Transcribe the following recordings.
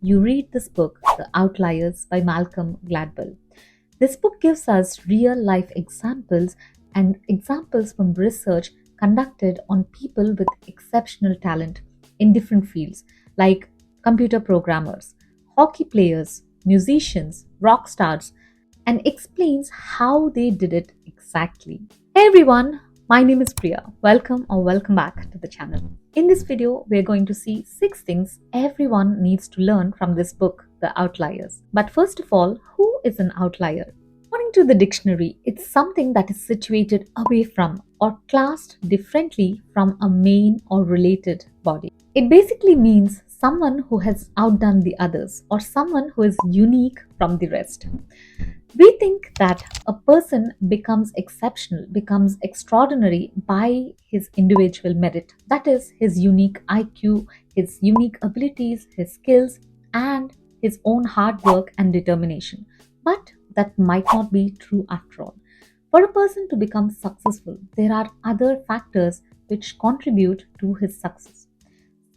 you read this book, The Outliers by Malcolm Gladwell. This book gives us real life examples and examples from research conducted on people with exceptional talent in different fields like computer programmers, hockey players, musicians, rock stars, and explains how they did it exactly. Hey everyone, my name is Priya. Welcome back to the channel. In this video, we're going to see 6 things everyone needs to learn from this book, The Outliers. But first of all, who is an outlier? According to the dictionary, it's something that is situated away from or classed differently from a main or related body. It basically means someone who has outdone the others or someone who is unique from the rest. We think that a person becomes exceptional, becomes extraordinary by his individual merit. That is, his unique IQ, his unique abilities, his skills, and his own hard work and determination. But that might not be true after all. For a person to become successful, there are other factors which contribute to his success.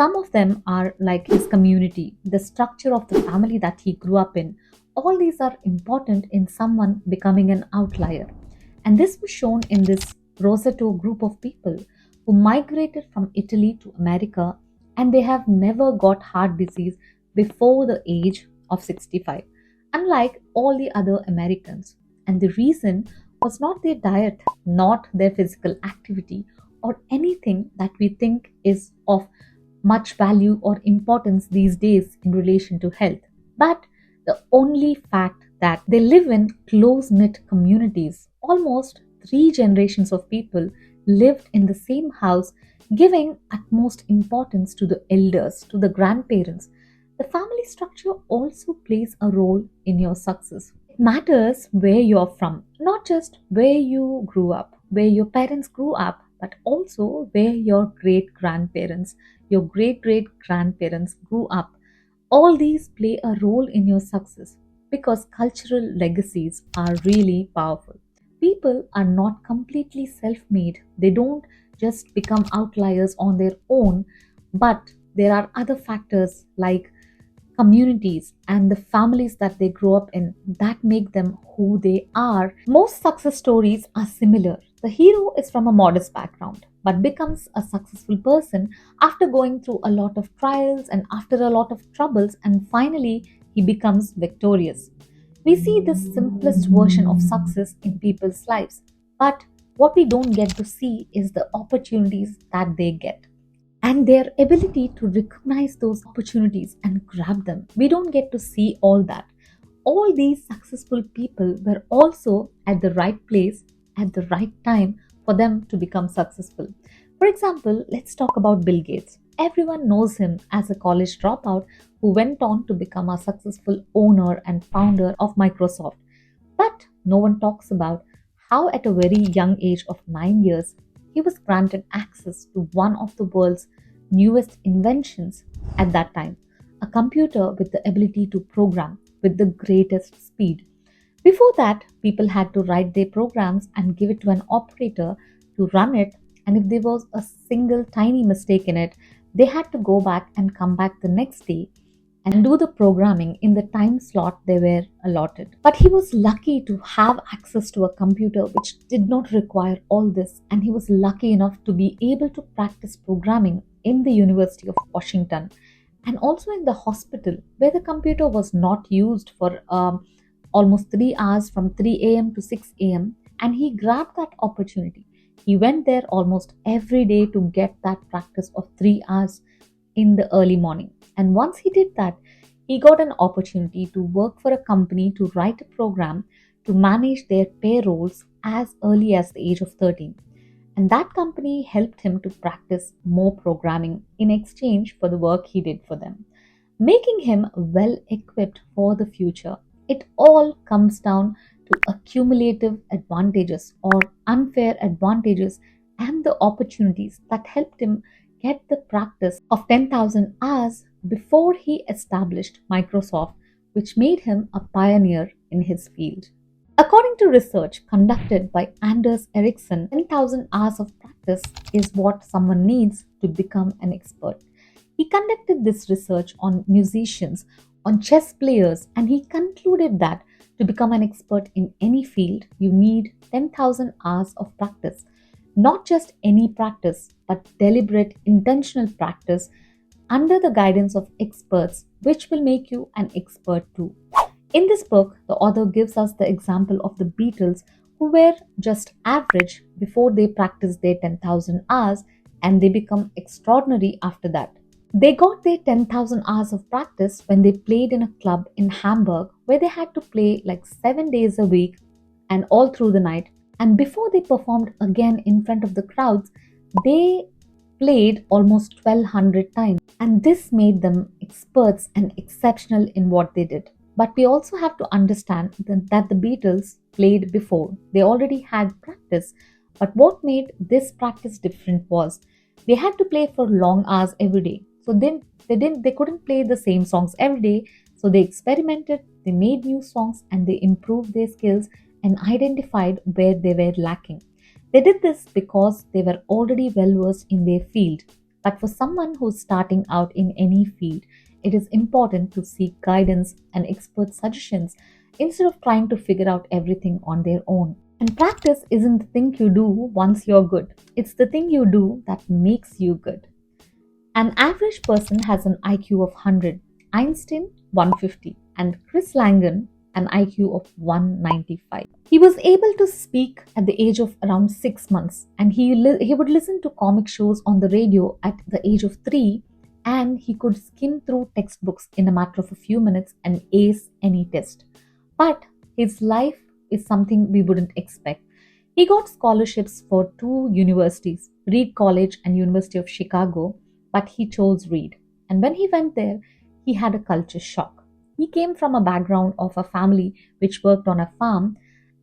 Some of them are like his community, the structure of the family that he grew up in. All these are important in someone becoming an outlier. And this was shown in this Rosetto group of people who migrated from Italy to America, and they have never got heart disease before the age of 65, unlike all the other Americans. And the reason was not their diet, not their physical activity, or anything that we think is of much value or importance these days in relation to health, but the only fact that they live in close knit communities. Almost 3 generations of people lived in the same house, giving utmost importance to the elders, to the grandparents. The family structure also plays a role in your success. It matters where you're from, not just where you grew up, where your parents grew up, but also where your great grandparents, your great great grandparents grew up. All these play a role in your success because cultural legacies are really powerful. People are not completely self made, they don't just become outliers on their own, but there are other factors like communities and the families that they grow up in that make them who they are. Most success stories are similar. The hero is from a modest background but becomes a successful person after going through a lot of trials and after a lot of troubles, and finally he becomes victorious. We see this simplest version of success in people's lives, but what we don't get to see is the opportunities that they get and their ability to recognize those opportunities and grab them. We don't get to see all that. All these successful people were also at the right place at the right time for them to become successful. For example, let's talk about Bill Gates. Everyone knows him as a college dropout who went on to become a successful owner and founder of Microsoft. But no one talks about how, at a very young age of 9 years, he was granted access to one of the world's newest inventions at that time, a computer with the ability to program with the greatest speed. Before that, people had to write their programs and give it to an operator to run it, and if there was a single tiny mistake in it, they had to go back and come back the next day and do the programming in the time slot they were allotted. But he was lucky to have access to a computer which did not require all this, and he was lucky enough to be able to practice programming in the University of Washington and also in the hospital where the computer was not used for almost 3 hours from 3 a.m. to 6 a.m. And he grabbed that opportunity. He went there almost every day to get that practice of 3 hours in the early morning. And once he did that, he got an opportunity to work for a company to write a program to manage their payrolls as early as the age of 13. And that company helped him to practice more programming in exchange for the work he did for them, making him well equipped for the future. It all comes down to accumulative advantages or unfair advantages and the opportunities that helped him get the practice of 10,000 hours before he established Microsoft, which made him a pioneer in his field. According to research conducted by Anders Ericsson, 10,000 hours of practice is what someone needs to become an expert. He conducted this research on musicians on chess players, and he concluded that to become an expert in any field, you need 10,000 hours of practice. Not just any practice, but deliberate, intentional practice under the guidance of experts, which will make you an expert too. In this book, the author gives us the example of the Beatles who were just average before they practiced their 10,000 hours and they become extraordinary after that. They got their 10,000 hours of practice when they played in a club in Hamburg where they had to play like 7 days a week and all through the night. And before they performed again in front of the crowds, they played almost 1200 times. And this made them experts and exceptional in what they did. But we also have to understand that the Beatles played before. They already had practice. But what made this practice different was they had to play for long hours every day. So then they couldn't play the same songs every day. So they experimented, they made new songs, and they improved their skills and identified where they were lacking. They did this because they were already well versed in their field. But for someone who's starting out in any field, it is important to seek guidance and expert suggestions instead of trying to figure out everything on their own. And practice isn't the thing you do once you're good, it's the thing you do that makes you good. An average person has an IQ of 100, Einstein 150, and Chris Langan an IQ of 195. He was able to speak at the age of around 6 months, and he would listen to comic shows on the radio at the age of 3, and he could skim through textbooks in a matter of a few minutes and ace any test. But his life is something we wouldn't expect. He got scholarships for 2 universities, Reed College and University of Chicago, but he chose Reed. And when he went there, he had a culture shock. He came from a background of a family which worked on a farm,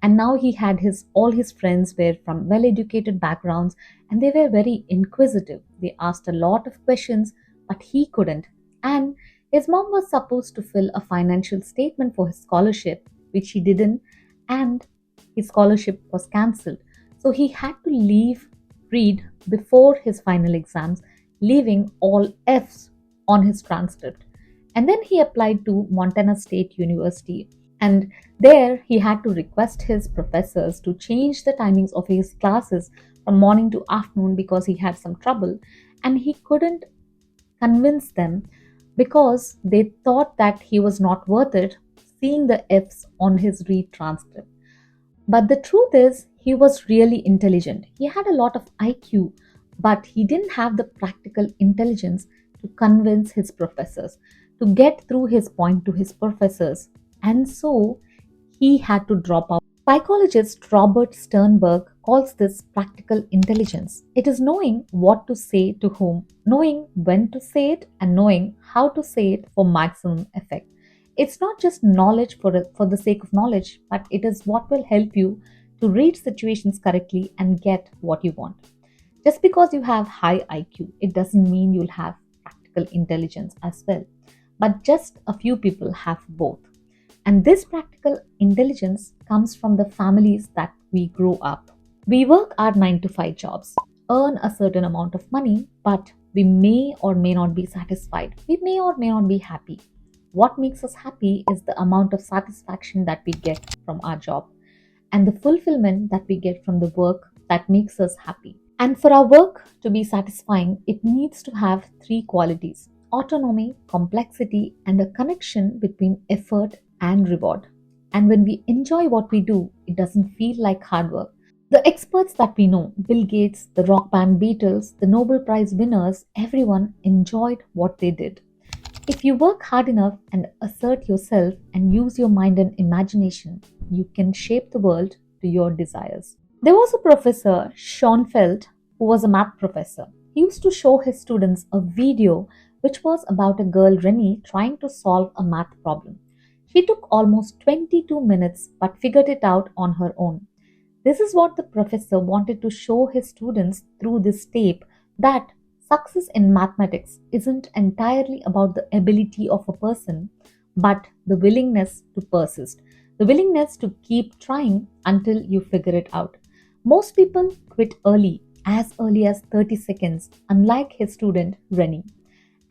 and now he had all his friends were from well-educated backgrounds, and they were very inquisitive. They asked a lot of questions, but he couldn't. And his mom was supposed to fill a financial statement for his scholarship, which he didn't, and his scholarship was cancelled. So he had to leave Reed before his final exams, leaving all F's on his transcript. And then he applied to Montana State University. And there he had to request his professors to change the timings of his classes from morning to afternoon because he had some trouble. And he couldn't convince them because they thought that he was not worth it seeing the F's on his Reed transcript. But the truth is, he was really intelligent. He had a lot of IQ, but he didn't have the practical intelligence to convince his professors, to get through his point to his professors. And so he had to drop out. Psychologist Robert Sternberg calls this practical intelligence. It is knowing what to say to whom, knowing when to say it, and knowing how to say it for maximum effect. It's not just knowledge for the sake of knowledge, but it is what will help you to read situations correctly and get what you want. Just because you have high IQ, it doesn't mean you'll have practical intelligence as well. But just a few people have both. And this practical intelligence comes from the families that we grow up. We work our 9 to 5 jobs, earn a certain amount of money, but we may or may not be satisfied. We may or may not be happy. What makes us happy is the amount of satisfaction that we get from our job and the fulfillment that we get from the work that makes us happy. And for our work to be satisfying, it needs to have 3 qualities: autonomy, complexity, and a connection between effort and reward. And when we enjoy what we do, it doesn't feel like hard work. The experts that we know, Bill Gates, the rock band Beatles, the Nobel Prize winners, everyone enjoyed what they did. If you work hard enough and assert yourself and use your mind and imagination, you can shape the world to your desires. There was a professor, Schoenfeld, who was a math professor. He used to show his students a video which was about a girl, Rennie, trying to solve a math problem. She took almost 22 minutes but figured it out on her own. This is what the professor wanted to show his students through this tape, that success in mathematics isn't entirely about the ability of a person, but the willingness to persist, the willingness to keep trying until you figure it out. Most people quit as early as 30 seconds, unlike his student Rennie.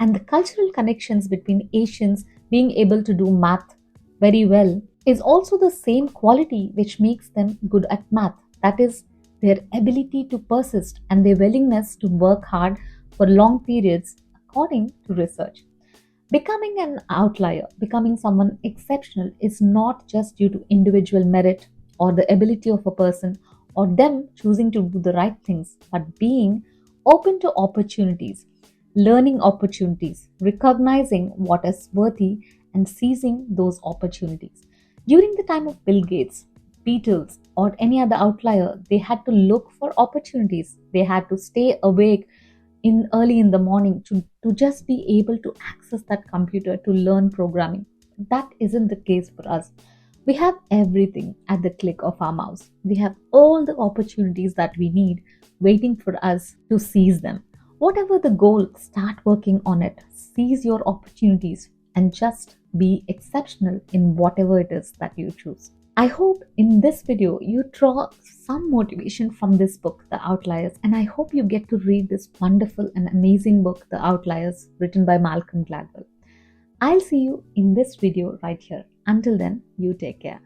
And the cultural connections between Asians, being able to do math very well is also the same quality which makes them good at math. That is, their ability to persist and their willingness to work hard for long periods, according to research. Becoming an outlier, becoming someone exceptional, is not just due to individual merit or the ability of a person or them choosing to do the right things, but being open to opportunities, learning opportunities, recognizing what is worthy, and seizing those opportunities. During the time of Bill Gates, Beatles, or any other outlier, they had to look for opportunities. They had to stay awake in early in the morning to just be able to access that computer to learn programming. That isn't the case for us. We have everything at the click of our mouse. We have all the opportunities that we need waiting for us to seize them. Whatever the goal, start working on it. Seize your opportunities and just be exceptional in whatever it is that you choose. I hope in this video you draw some motivation from this book, The Outliers, and I hope you get to read this wonderful and amazing book, The Outliers, written by Malcolm Gladwell. I'll see you in this video right here. Until then, you take care.